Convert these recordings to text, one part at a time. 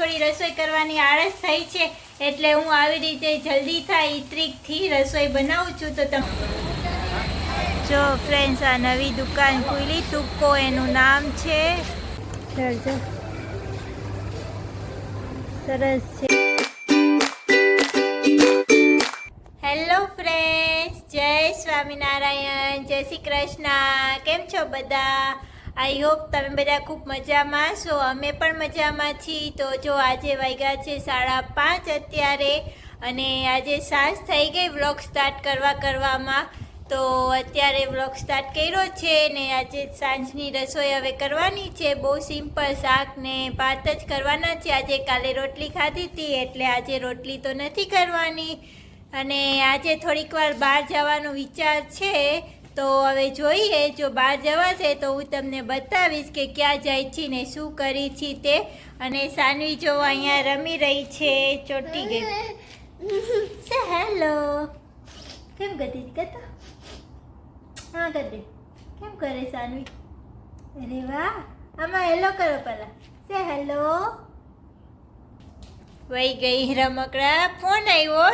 થોડી રસોઈ કરવાની આળસ થઈ છે એટલે હું આવી રીતે જલ્દી થાય એ ટ્રીકથી રસોઈ બનાવું છું. તો તમે જો ફ્રેન્ડ્સ, આ નવી દુકાન ખુલી તુક્કો એનું નામ છે. સરસ છે. હેલો ફ્રેન્ડ્સ, જય સ્વામિનારાયણ, જય શ્રી કૃષ્ણ. કેમ છો બધા? આઈ હોપ તમે બધા ખૂબ મજામાં છો. અમે પણ મજામાં છીએ. તો જો આજે વાગ્યા છે 5:30 અત્યારે, અને આજે સાંજ થઈ ગઈ વ્લોગ સ્ટાર્ટ કરવામાં. તો અત્યારે વ્લોગ સ્ટાર્ટ કર્યો છે ને આજે સાંજની રસોઈ હવે કરવાની છે. બહુ સિમ્પલ શાક ને ભાત જ કરવાના છે આજે. કાલે રોટલી ખાધી હતી એટલે આજે રોટલી તો નથી કરવાની. અને આજે થોડીક વાર બહાર જવાનો વિચાર છે. તો હવે જોઈએ, જો બહાર જવાશે તો હું તમને બતાવીશ કે ક્યાં જાય છે ને શું કરી છે તે. અને સાનવી જો અહીંયા રમી રહી છે, ચોટી ગઈ. સે હેલો. કેમ ગતી કહેતો? હા ગતી. કેમ કરે સાનવી? અરે વાહ, આમાં હેલો કરો પહેલા. સે હેલો. વહી ગઈ રમકડા. ફોન આવ્યો.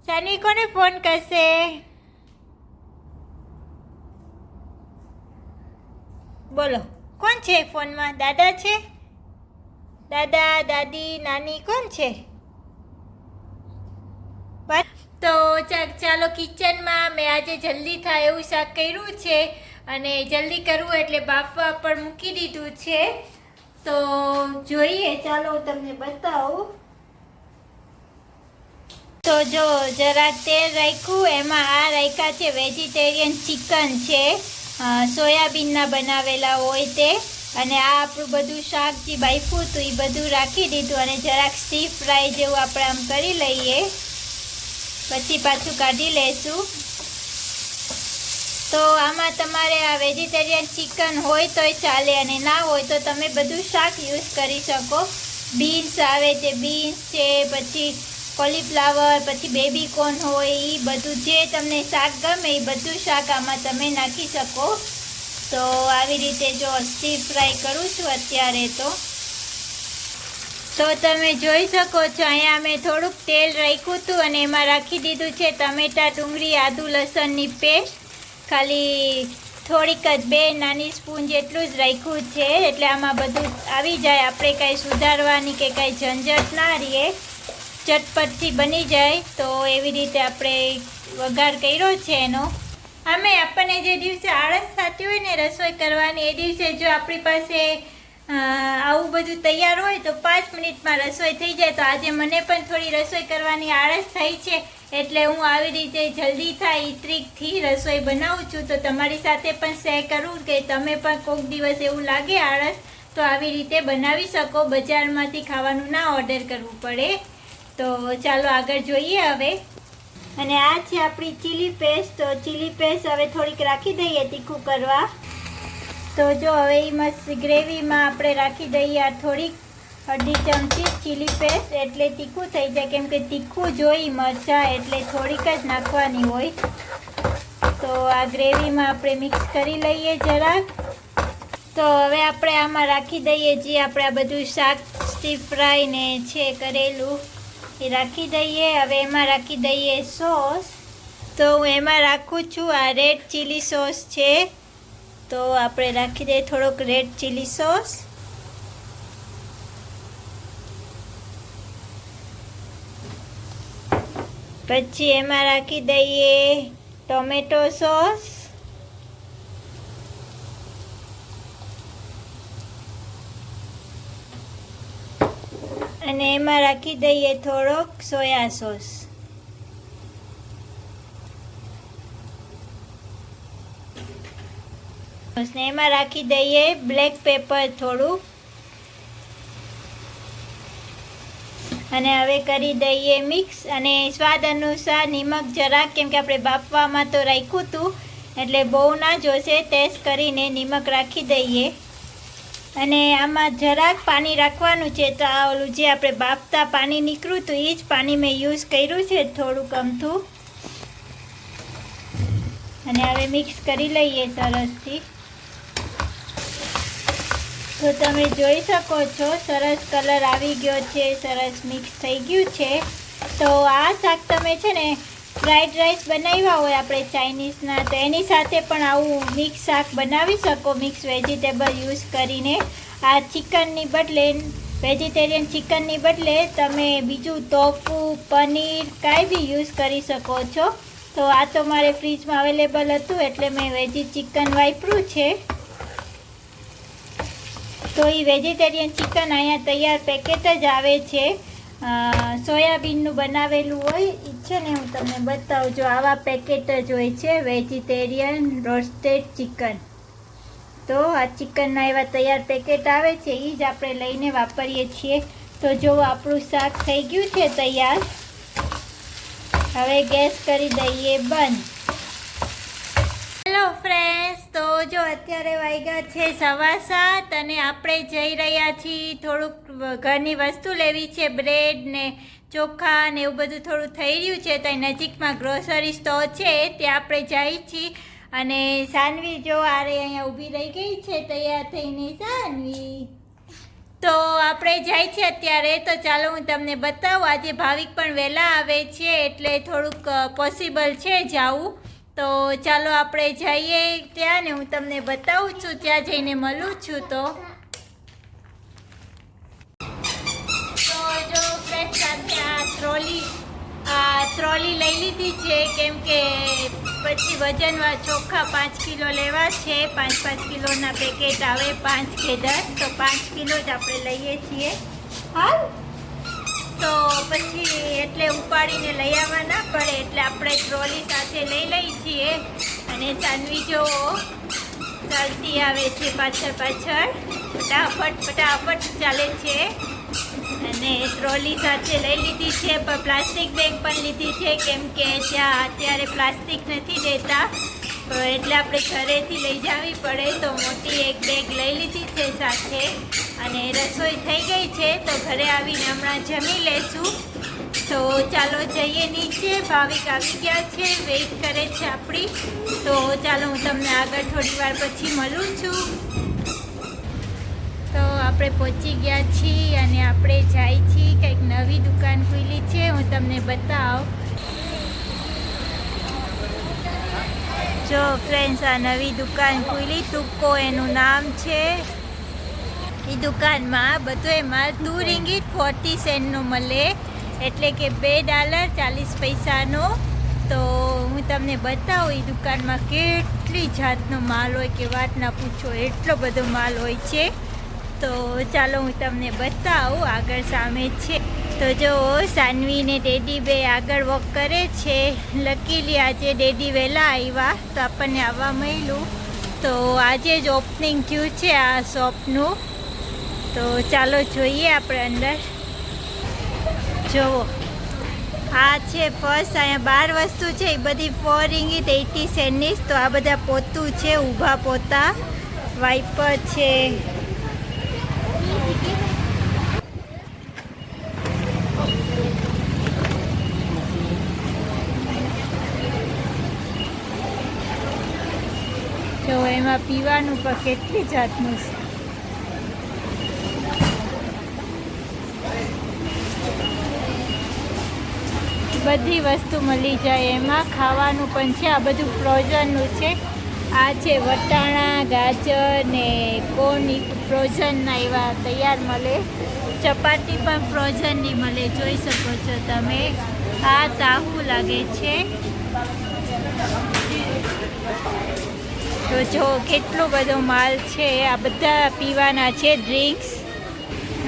સાનવી કોને ફોન કરશે? બોલો, કોણ છે ફોનમાં? દાદા છે? દાદા, દાદી, નાની કોણ છે? તો ચાલો કિચનમાં. મેં આજે જલ્દી થાય એવું શાક કર્યું છે, અને જલ્દી કરવું એટલે બાફવા પણ મૂકી દીધું છે. તો જોઈએ, ચાલો હું તમને બતાવું. તો જો જરાક તેલ રાખ્યું, એમાં આ રાખ્યા છે વેજીટેરિયન ચિકન છે, સોયાબીનના બનાવેલા હોય તે. અને આ આપણું બધું શાક જે બાફ્યું હતું એ બધું રાખી દીધું, અને જરાક સ્ટીફ ફ્રાય જેવું આપણે આમ કરી લઈએ, પછી પાછું કાઢી લઈશું. તો આમાં તમારે આ વેજીટેરિયન ચિકન હોય તોય ચાલે, અને ના હોય તો તમે બધું શાક યુઝ કરી શકો. બીન્સ આવે છે, બીન્સ છે, પછી કોલીફ્લાવર, પછી બેબી કોર્ન હોય, એ બધું જે તમને શાક ગમે એ બધું શાક આમાં તમે નાખી શકો. તો આવી રીતે જો સ્ટીફ ફ્રાય કરું છું અત્યારે. તો તમે જોઈ શકો છો અહીંયા મેં થોડુંક તેલ રાખ્યું હતું, અને એમાં રાખી દીધું છે ટમેટા, ડુંગળી, આદુ, લસણની પેસ્ટ. ખાલી થોડીક જ 2 નાની સ્પૂન જેટલું જ રાખ્યું છે, એટલે આમાં બધું આવી જાય. આપણે કાંઈ સુધારવાની કે કાંઈ ઝંઝટ ના રહીએ, ચટપટથી બની જાય. તો એવી રીતે આપણે વઘાર કર્યો છે એનો. અમે આપણને જે દિવસે આળસ થતી હોય ને રસોઈ કરવાની, એ દિવસે જો આપણી પાસે આવું બધું તૈયાર હોય તો 5 મિનિટમાં રસોઈ થઈ જાય. તો આજે મને પણ થોડી રસોઈ કરવાની આળસ થઈ છે, એટલે હું આવી રીતે જલ્દી થાય એ ટ્રીકથી રસોઈ બનાવું છું. તો તમારી સાથે પણ શેર કરું કે તમે પણ કોઈક દિવસ એવું લાગે આળસ તો આવી રીતે બનાવી શકો, બજારમાંથી ખાવાનું ના ઓર્ડર કરવું પડે. તો ચાલો આગળ જોઈએ હવે. અને આ છે આપણી ચીલી પેસ્ટ. તો ચીલી પેસ્ટ હવે થોડીક રાખી દઈએ તીખું કરવા. તો જો હવે એ મસ્ત ગ્રેવીમાં આપણે રાખી દઈએ આ થોડીક 1/2 ચમચી ચીલી પેસ્ટ, એટલે તીખું થઈ જાય. કેમ કે તીખું જોઈ મરચાં એટલે થોડીક જ નાખવાની હોય. તો આ ગ્રેવીમાં આપણે મિક્સ કરી લઈએ જરાક. તો હવે આપણે આમાં રાખી દઈએ જે આપણે આ બધું શાક સ્ટીફ ફ્રાય ને છે કરેલું એ રાખી દઈએ. હવે એમાં રાખી દઈએ સોસ. તો હું એમાં રાખું છું આ રેડ ચીલી સોસ છે. તો આપણે રાખી દઈએ થોડોક રેડ ચીલી સોસ. પછી એમાં રાખી દઈએ ટોમેટો સોસ. અને એમાં રાખી દઈએ થોડોક સોયા સોસ. ને એમાં રાખી દઈએ બ્લેક પેપર થોડું. અને હવે કરી દઈએ મિક્સ. અને સ્વાદ અનુસાર નિમક જરાક, કેમ કે આપણે બાફવામાં તો રાખ્યું હતું એટલે બહુ ના જોશે. ટેસ્ટ કરીને નિમક રાખી દઈએ. અને આમાં જરાક પાણી રાખવાનું છે. તો આ ઓલું જે આપણે બાફતા પાણી નીકળ્યું હતું એ જ પાણી મેં યુઝ કર્યું છે, થોડુંક અમથું. અને હવે મિક્સ કરી લઈએ સરસથી. તો તમે જોઈ શકો છો સરસ કલર આવી ગયો છે, સરસ મિક્સ થઈ ગયું છે. તો આ શાક તમે છે ને ફ્રાઈડ રાઈસ બનાવ્યા હોય આપણે ચાઇનીઝના, તો એની સાથે પણ આવું મિક્સ શાક બનાવી શકો, મિક્સ વેજીટેબલ યુઝ કરીને. આ ચિકનની બદલે, વેજીટેરિયન ચિકનની બદલે તમે બીજું ટોફુ, પનીર કાંઈ બી યુઝ કરી શકો છો. તો આ તો મારે ફ્રીજમાં અવેલેબલ હતું એટલે મેં વેજી ચિકન વાપર્યું છે. તો એ વેજીટેરિયન ચિકન અહીંયા તૈયાર પેકેટ જ આવે છે, સોયાબીનનું બનાવેલું હોય છે ને. હું તમને બતાવું, જો આવા પેકેટ જ હોય છે વેજીટેરિયન રોસ્ટેડ ચિકન. તો આ ચિકનના એવા તૈયાર પેકેટ આવે છે, એ જ આપણે લઈને વાપરીએ છીએ. તો જો આપણું શાક થઈ ગયું છે તૈયાર. હવે ગેસ કરી દઈએ બંધ. હેલો ફ્રેન્ડ્સ, તો જો અત્યારે વાગ્યા છે 7:15 અને આપણે જઈ રહ્યા છીએ, થોડુંક ઘરની વસ્તુ લેવી છે, બ્રેડ ને ચોખા ને એવું બધું થોડું થઈ રહ્યું છે. તો નજીકમાં ગ્રોસરી સ્ટોર છે ત્યાં આપણે જઈએ છીએ. અને સાનવી જો આરે અહીંયા ઊભી રહી ગઈ છે તૈયાર થઈને. સાનવી તો આપણે જાય છે અત્યારે. તો ચાલો હું તમને બતાવું. આજે ભાવિક પણ વહેલા આવે છે એટલે થોડુંક પોસિબલ છે જવું. તો ચાલો આપણે જઈએ ત્યાં ને હું તમને બતાવું છું, ત્યાં જઈને મળું છું. તો જો ફ્રેન્ડ સાથે આ ટ્રોલી લઈ લીધી છે, કેમ કે પછી વજનવા ચોખા 5 કિલો લેવા છે. 5-5 કિલોના પેકેટ આવે, 5 કે 10, તો 5 કિલો જ આપણે લઈએ છીએ. હાલ તો પછી એટલે ઉપાડીને લઈ આવવા ના પડે એટલે આપણે ટ્રોલી સાથે લઈ લઈએ છીએ. અને સાનવી જો ચાલતી આવે છે પાછળ ફટાફટ ચાલે છે. અને ટ્રોલી સાથે લઈ લીધી છે, પણ પ્લાસ્ટિક બેગ પણ લીધી છે, કેમ કે ત્યાં અત્યારે પ્લાસ્ટિક નથી દેતા, એટલે આપણે ઘરેથી લઈ જવી પડે. તો મોટી એક બેગ લઈ લીધી છે સાથે. અને રસોઈ થઈ ગઈ છે, તો ઘરે આવીને હમણાં જમી લેશું. તો ચાલો જઈએ નીચે. ભાવિક આવી ગયા છે, વેઇટ કરે છે આપણી. તો ચાલો હું તમને આગળ થોડી વાર પછી મળું છું. તો આપણે પહોંચી ગયા છીએ અને આપણે જાય છીએ, કંઈક નવી દુકાન ખુલી છે, હું તમને બતાવું. જો ફ્રેન્ડ્સ, આ નવી દુકાન ખુલી, તુક્કો એનું નામ છે. એ દુકાનમાં બધો માલ $2.40 મળે, એટલે કે $2.40. તો હું તમને બતાવું એ દુકાનમાં કેટલી જાતનો માલ હોય કે વાત ના પૂછો, એટલો બધો માલ હોય છે. તો ચાલો હું તમને બતાવું. આગળ સામે છે તો જો સાનવી ને ડેડી બે આગળ વોક કરે છે. લકીલી આજે ડેડી વહેલા આવ્યા તો આપણને આવવા મળ્યું. તો આજે જ ઓપનિંગ થયું છે આ શોપનું. તો ચાલો જોઈએ આપણે અંદર. જુઓ, આ છે ફર્સ્ટ. અહીંયા 12 વસ્તુ છે, એ બધી $4.80. તો આ બધા પોતું છે, ઊભા પોતા, વાઇપર છે. જો એમાં પીવાનું પણ કેટલી જાતનું છે. બધી વસ્તુ મળી જાય એમાં. ખાવાનું પણ છે, આ બધું ફ્રોઝનનું છે. આ છે વટાણા, ગાજર ને કોર્ન ફ્રોઝનના એવા તૈયાર મળે. ચપાટી પણ ફ્રોઝનની મળે, જોઈ શકો છો તમે. આ તાહુ લાગે છે. તો જો કેટલો બધો માલ છે. આ બધા પીવાના છે, ડ્રિંક્સ.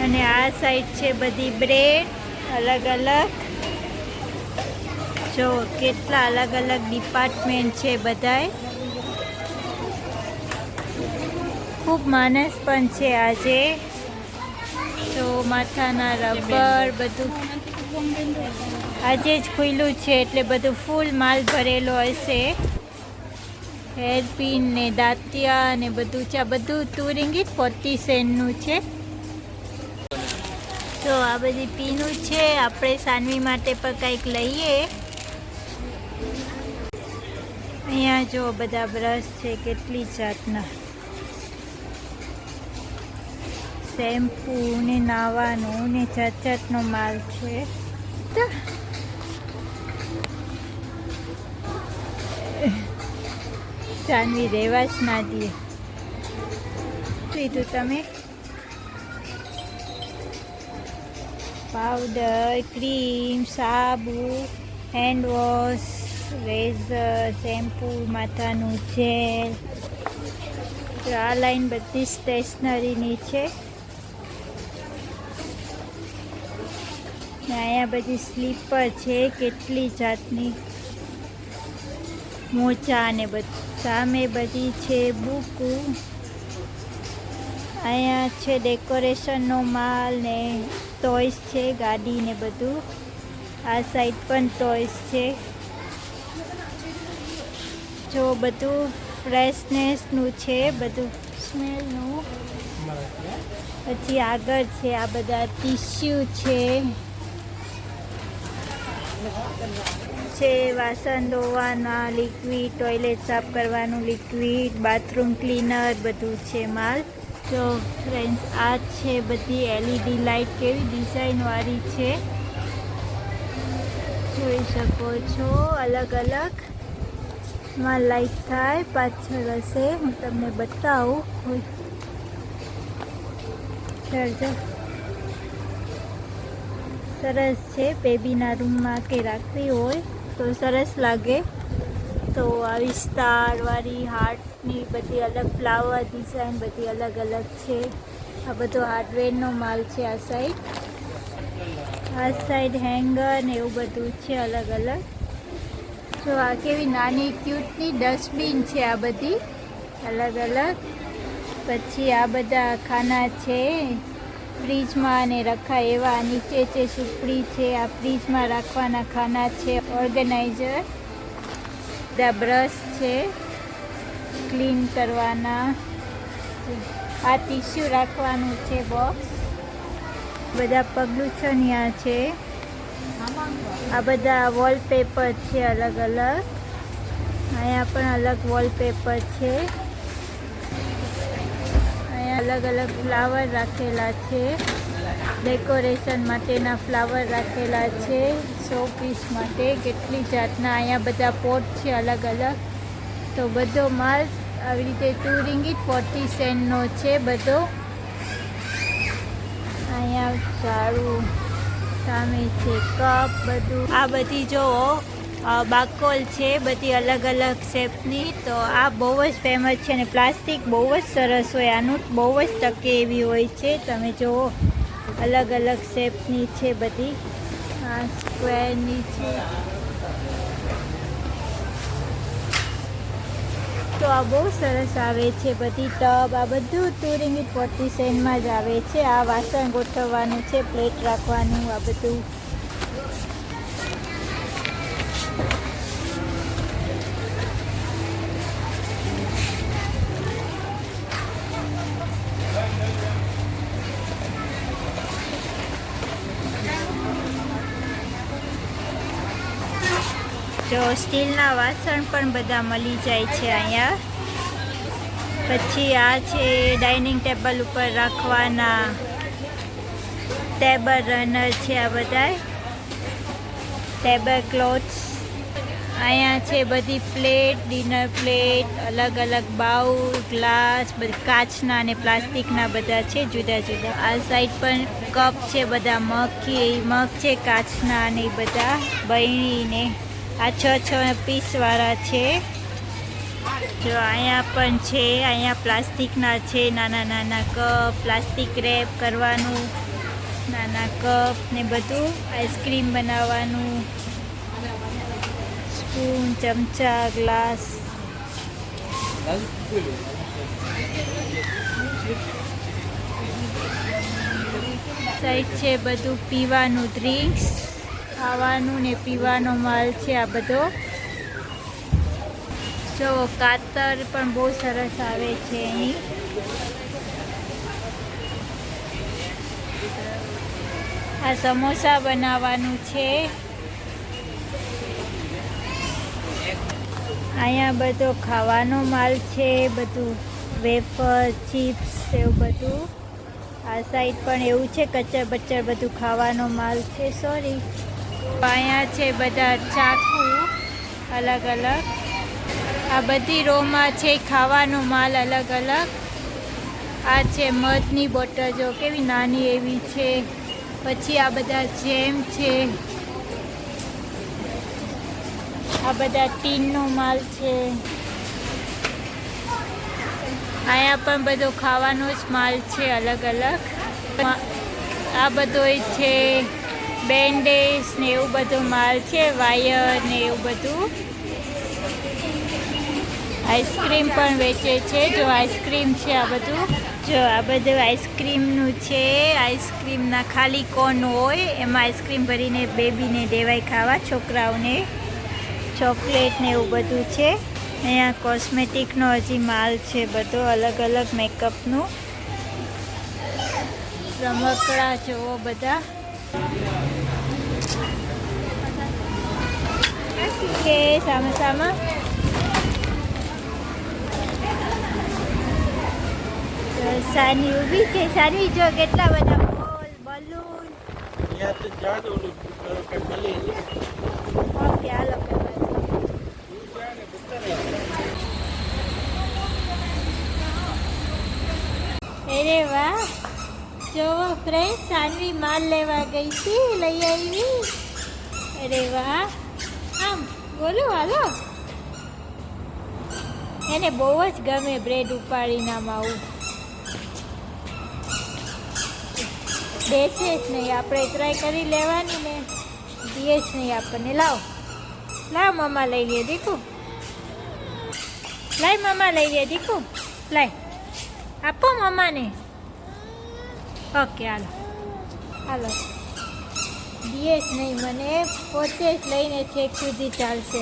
અને આ સાઈડ છે બધી બ્રેડ અલગ અલગ. જો કેટલા અલગ અલગ ડિપાર્ટમેન્ટ છે બધાય. ખૂબ માણસ પણ છે આજે. તો માથાના રબર બધું આજે જ ખુલ્લું છે એટલે બધું ફૂલ માલ ભરેલો હશે. હેરપિન ને દાંતિયા ને બધું છે. આ બધું $2.40 છે. તો આ બધી પીનું છે. આપણે સાનવી માટે પણ કંઈક લઈએ. અહીંયા જો બધા બ્રશ છે, કેટલી જાતના. શેમ્પૂ ને નાવાનું ને જાત જાતનો માલ છે. જાનવી રહેવા જ ના દે. લીધું તમે પાવડર, ક્રીમ, સાબુ, હેન્ડ વોશ, રેઝર, શેમ્પૂ, માથાનું જેલ. તો આ લાઈન બધી સ્ટેશનરીની છે. અહીંયા બધી સ્લીપર છે, કેટલી જાતની મોજા ને બધું. સામે બધી છે બુકુ. અહીંયા છે ડેકોરેશનનો માલ ને ટોયસ છે, ગાડી ને બધું. આ સાઈડ પણ ટોયસ છે. જો બધું ફ્રેશનેસનું છે, બધું સ્મેલનું. પછી આગળ છે આ બધા ટીશ્યુ છે વાસણ ધોવાના લિક્વિડ, ટોયલેટ સાફ કરવાનું લિક્વિડ, બાથરૂમ ક્લીનર બધું છે માલ. જો ફ્રેન્ડ્સ આ છે બધી એલઈડી લાઇટ, કેવી ડિઝાઇનવાળી છે જોઈ શકો છો. અલગ અલગ માં લાઈટ થાય. પાછળ હશે, હું તમને બતાવું. સરસ છે. બેબીના રૂમમાં કે રાખવી હોય તો સરસ લાગે. તો આવી સ્ટારવાળી હાર્ટની બધી અલગ ફ્લાવર ડિઝાઇન બધી અલગ અલગ છે. આ બધો હાર્ડવેરનો માલ છે. આ સાઈડ હેંગર ને એવું બધું છે અલગ અલગ. જો આ કેવી નાની ક્યુટની ડસ્ટબિન છે, આ બધી અલગ અલગ. પછી આ બધા ખાના છે ફ્રીજમાં ને રખાય એવા. નીચે છે સુપડી છે, આ ફ્રીજમાં રાખવાના ખાના છે. ઓર્ગેનાઇઝર, બધા બ્રશ છે ક્લીન કરવાના. આ ટીશ્યુ રાખવાનું છે બોક્સ. બધા પગલુછણિયા છે. આ બધા વોલપેપર છે અલગ અલગ. અહીંયા પણ અલગ વોલપેપર છે. અહીંયા અલગ અલગ ફ્લાવર રાખેલા છે. ડેકોરેશન માટેના ફ્લાવર રાખેલા છે, શો પીસ માટે. કેટલી જાતના અહીંયા બધા પોટ છે અલગ અલગ. તો બધો માલ આવી રીતે 2 રિંગિટ 40 સેન્ટનો છે બધો. અહીંયા સારું સામે છે કપ બધું. આ બધી જો બાકોલ છે, બધી અલગ અલગ શેપની. તો આ બહુ જ ફેમસ છે અને પ્લાસ્ટિક બહુ જ સરસ હોય. આનું બહુ જ ટકે એવી હોય છે. તમે જુઓ અલગ અલગ શેપની છે બધી. આ સ્ક્વેરની છે. તો આ બહુ સરસ આવે છે બધી ટબ. આ બધું 2 રિંગિટ 40 સેન્ટમાં જ આવે છે. આ વાસણ ગોઠવવાનું છે, પ્લેટ રાખવાનું, આ બધું. જો સ્ટીલના વાસણ પણ બધા મળી જાય છે અહીંયા. પછી આ છે ડાઇનિંગ ટેબલ ઉપર રાખવાના ટેબલ રનર છે. આ બધા ટેબલ ક્લોથ્સ. અહીંયા છે બધી પ્લેટ, ડિનર પ્લેટ, અલગ અલગ બાઉલ, ગ્લાસ, બધી કાચના અને પ્લાસ્ટિકના બધા છે જુદા જુદા. આ સાઈડ પણ કપ છે, બધા મગ છે કાચના અને બધા બહેણીને. આ 6 પીસવાળા છે. જો અહીંયા પણ છે. અહીંયા પ્લાસ્ટિકના છે નાના નાના કપ, પ્લાસ્ટિક રેપ કરવાનું નાના કપ ને બધું. આઈસ્ક્રીમ બનાવવાનું, સ્પૂન, ચમચા, ગ્લાસ. સાઈડ છે બધું પીવાનું, ડ્રિંક્સ, ખાવાનું ને પીવાનો માલ છે આ બધો. જો કાતર પણ બહુ સરસ આવે છે અહીં. આ સમોસા બનાવવાનું છે. અહીંયા બધો ખાવાનો માલ છે, બધું વેફર, ચિપ્સ એવું બધું. આ સાઈડ પણ એવું છે, કચર બચર બધું ખાવાનો માલ છે. સોરી, અહીંયા છે બધા ચાકુ અલગ અલગ. આ બધી રોમાં છે ખાવાનો માલ અલગ અલગ. આ છે મધની બોટલ, જો કેવી નાની એવી છે. પછી આ બધા જેમ છે, આ બધા ટીનનો માલ છે. અહીંયા પણ બધો ખાવાનો જ માલ છે અલગ અલગ. આ બધો છે બેન્ડેજ ને એવું બધો માલ છે, વાયર ને એવું બધું. આઈસ્ક્રીમ પણ વેચે છે, જો આઈસ્ક્રીમ છે આ બધું. જો આ બધું આઈસ્ક્રીમનું છે. આઈસ્ક્રીમના ખાલી કોન હોય, એમાં આઈસ્ક્રીમ ભરીને બેબીને દેવાય ખાવા, છોકરાઓને. ચોકલેટ ને એવું બધું છે. અહીંયા કોસ્મેટિકનો હજી માલ છે બધો અલગ અલગ, મેકઅપનું. રમકડા જોવો બધા. કે સામા સામા સાની ઊભી છે. સાની જો કેટલા બધા બોલ, બલૂન. ઓકે, હાલો. અરે વાહ, જોવો ફ્રેન્ડ, સાનવી માલ લેવા ગઈ હતી, લઈ આવી. અરે વાહ, આમ બોલો, હાલો. એને બહુ જ ગમે બ્રેડ ઉપાડીને આમ આવું. બેસે જ નહીં, આપણે ટ્રાય કરી લેવાની ને, દે જ નહીં આપણને. લાવ મમ્મા લઈ લે દીકુ, લાય મમ્મા લઈ લે દીકુ, લાય આપો મમ્માને. ઓકે, હાલો. દે જ નહીં મને, પોતે જ લઈને છેક સુધી ચાલશે.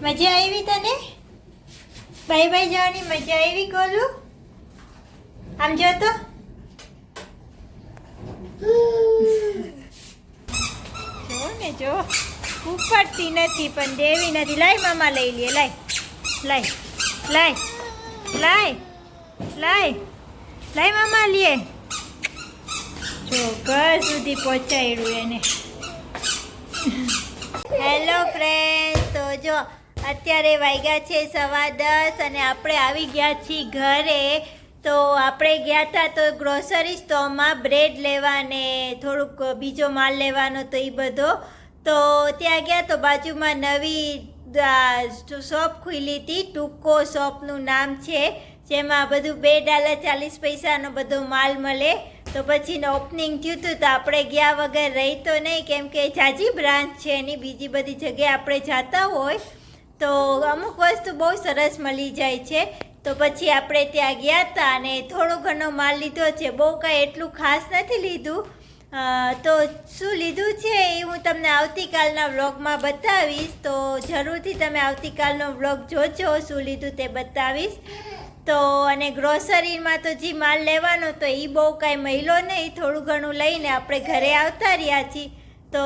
મજા આવી તને? બાય બાય જવાની મજા આવી ગોલું? આમ જો તો. જો ને, જો ઉપડતી નથી પણ દેવી નથી. લાય મામા લઈ લે, લાય લાય લાય લાય લાય લાય મામા લે. જો ઘર સુધી પહોંચાડ્યું એને. હેલો ફ્રેન્ડ, તો જો અત્યારે વાગ્યા છે 10:15 અને આપણે આવી ગયા છીએ ઘરે. તો આપણે ગયા હતા તો ગ્રોસરી સ્ટોરમાં બ્રેડ લેવા ને થોડુંક બીજો માલ લેવાનો, તો એ બધો. તો ત્યાં ગયા તો બાજુમાં નવી શોપ ખુલી હતી, ટૂંકો શોપનું નામ છે, જેમાં બધું $2.40 બધો માલ મળે. તો પછી ઓપનિંગ થયું હતું તો આપણે ગયા વગર રહી તો નહીં, કેમ કે જાજી બ્રાન્ચ છે એની. બીજી બધી જગ્યાએ આપણે જતા હોય તો અમુક વસ્તુ બહુ સરસ મળી જાય છે. તો પછી આપણે ત્યાં ગયા હતા અને થોડો ઘણો માલ લીધો છે, બહુ કાંઈ એટલું ખાસ નથી લીધું. તો શું લીધું છે એ હું તમને આવતીકાલના વ્લોગમાં બતાવીશ. તો જરૂરથી તમે આવતીકાલનો વ્લોગ જોજો, શું લીધું તે બતાવીશ. તો અને ગ્રોસરીમાં તો જે માલ લેવાનો તો એ બહુ કાંઈ મળ્યો નહીં, થોડું ઘણું લઈને આપણે ઘરે આવતા રહ્યા છીએ. તો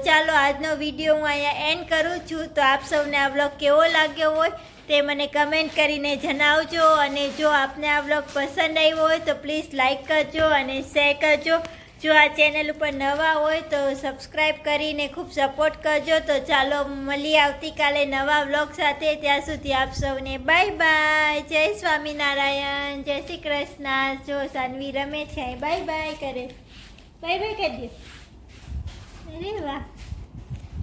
ચાલો આજનો વિડીયો હું અહીંયા એન્ડ કરું છું. તો આપ સૌને આ વ્લોગ કેવો લાગ્યો હોય તે મને કમેન્ટ કરીને જણાવજો. અને જો આપને આ વ્લોગ પસંદ આવ્યો હોય તો પ્લીઝ લાઈક કરજો અને શેર કરજો. જો આ ચેનલ ઉપર નવા હોય તો સબસ્ક્રાઈબ કરીને ખૂબ સપોર્ટ કરજો. તો ચાલો મળીએ આવતીકાલે નવા વ્લોગ સાથે. ત્યાં સુધી આપ સૌને બાય બાય. જય સ્વામિનારાયણ, જય શ્રી કૃષ્ણ. જો સાનવી રમે છે, બાય બાય કરે, બાય બાય કરી દે. અરે વાહ.